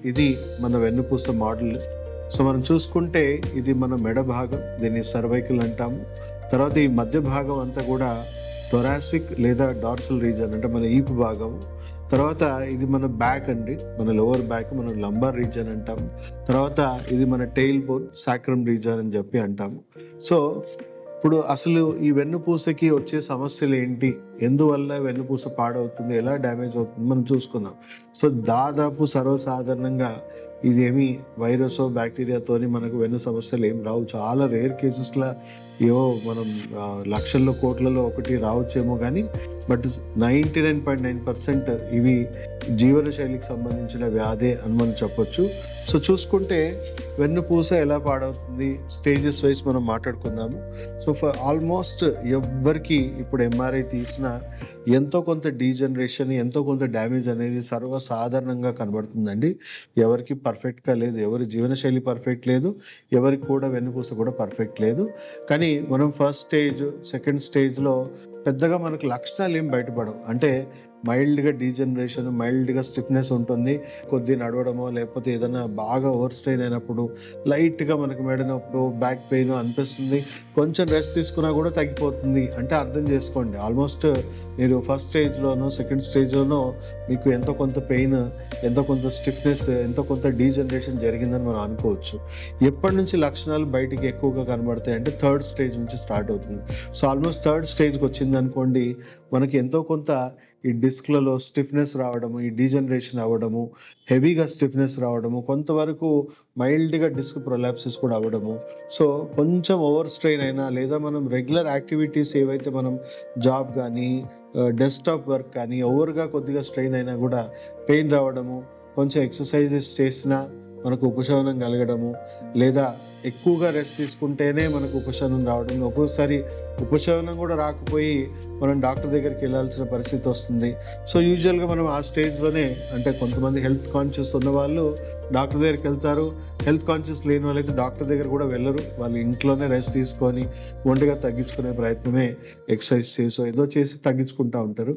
ఇది మన వెన్నుపూస మోడల్. సో, మనం చూసుకుంటే ఇది మన మెడ భాగం. దీన్ని సర్వైకల్ అంటాము. తర్వాత ఈ మధ్య భాగం అంతా కూడా థొరాసిక్ లేదా డార్సల్ రీజియన్ అంటే మన ఈపు భాగం. తర్వాత ఇది మన బ్యాక్ అండి. మన లోవర్ బ్యాక్ మనం లంబార్ రీజియన్ అంటాము. తర్వాత ఇది మన టెయిల్ బోన్ సాక్రమ్ రీజియన్ అని చెప్పి అంటాము. సో, ఇప్పుడు అసలు ఈ వెన్నుపూసకి వచ్చే సమస్యలు ఏంటి? ఎందువల్ల వెన్నుపూస పాడవుతుంది? ఎలా డ్యామేజ్ అవుతుంది? మనం చూసుకుందాం. సో, దాదాపు సర్వసాధారణంగా ఇదేమి వైరసో, బ్యాక్టీరియాతోని మనకు వెన్ను సమస్యలు ఏమి రావు. చాలా రేర్ కేసెస్‌ల ఏవో మనం లక్షల్లో, కోట్లలో ఒకటి రావచ్చేమో గానీ, బట్ 99.9% ఇవి జీవనశైలికి సంబంధించిన వ్యాధే అని మనం చెప్పొచ్చు. సో, చూసుకుంటే వెన్నుపూస ఎలా పాడవుతుంది? స్టేజెస్ వైస్ మనం మాట్లాడుకుందాము. సో, ఆల్మోస్ట్ ఎవ్వరికి ఇప్పుడు ఎంఆర్ఐ తీసినా ఎంతో కొంత డీజనరేషన్, ఎంతో కొంత డ్యామేజ్ అనేది సర్వసాధారణంగా కనబడుతుందండి. ఎవరికి పర్ఫెక్ట్‌గా లేదు. ఎవరి జీవనశైలి పర్ఫెక్ట్ లేదు. ఎవరికి కూడా వెన్నుపూస కూడా పర్ఫెక్ట్ లేదు. కానీ మనం ఫస్ట్ స్టేజ్, సెకండ్ స్టేజ్‌లో పెద్దగా మనకు లక్షణాలు ఏం బయటపడవు. అంటే మైల్డ్‌గా డీజనరేషన్, మైల్డ్‌గా స్టిఫ్‌నెస్ ఉంటుంది. కొద్దిగా నడవడమో లేకపోతే ఏదైనా బాగా ఓవర్ స్ట్రెయిన్ అయినప్పుడు లైట్‌గా మనకు మెడ నొప్పో, బ్యాక్ పెయినో అనిపిస్తుంది. కొంచెం రెస్ట్ తీసుకున్నా కూడా తగ్గిపోతుంది. అంటే అర్థం చేసుకోండి, ఆల్మోస్ట్ మీరు ఫస్ట్ స్టేజ్‌లోనో, సెకండ్ స్టేజ్‌లోనో మీకు ఎంతో కొంత పెయిన్, ఎంతో కొంత స్టిఫ్‌నెస్, ఎంతో కొంత డీజనరేషన్ జరిగిందని మనం అనుకోవచ్చు. ఎప్పటి నుంచి లక్షణాలు బయటికి ఎక్కువగా కనబడతాయి అంటే థర్డ్ స్టేజ్ నుంచి స్టార్ట్ అవుతుంది. సో, ఆల్మోస్ట్ థర్డ్ స్టేజ్‌కి వచ్చిందనుకోండి, మనకి ఎంతో కొంత ఈ డిస్క్‌లలో స్టిఫ్‌నెస్ రావడము, ఈ డీజనరేషన్ అవ్వడము, హెవీగా స్టిఫ్‌నెస్ రావడము, కొంతవరకు మైల్డ్‌గా డిస్క్ ప్రొలాప్సిస్ కూడా అవ్వడము. సో, కొంచెం ఓవర్ స్ట్రెయిన్ అయినా లేదా మనం రెగ్యులర్ యాక్టివిటీస్ ఏవైతే మనం జాబ్ గానీ, డెస్క్‌టాప్ వర్క్ కానీ ఓవర్‌గా కొద్దిగా స్ట్రెయిన్ అయినా కూడా పెయిన్ రావడము, కొంచెం ఎక్సర్‌సైజెస్ చేసినా మనకు ఉపశమనం కలగడము, లేదా ఎక్కువగా రెస్ట్ తీసుకుంటేనే మనకు ఉపశమనం రావడం, ఒక్కోసారి ఉపశమనం కూడా రాకపోయి మనం డాక్టర్ దగ్గరికి వెళ్ళాల్సిన పరిస్థితి వస్తుంది. సో, యూజువల్‌గా మనం ఆ స్టేజ్‌లోనే అంటే కొంతమంది హెల్త్ కాన్షియస్ ఉన్నవాళ్ళు డాక్టర్ దగ్గరికి వెళ్తారు. హెల్త్ కాన్షియస్ లేని వాళ్ళైతే డాక్టర్ దగ్గర కూడా వెళ్ళరు. వాళ్ళు ఇంట్లోనే రెస్ట్ తీసుకొని ఒంటిగా తగ్గించుకునే ప్రయత్నమే ఎక్సర్సైజ్ చేసో ఏదో చేసి తగ్గించుకుంటా ఉంటారు.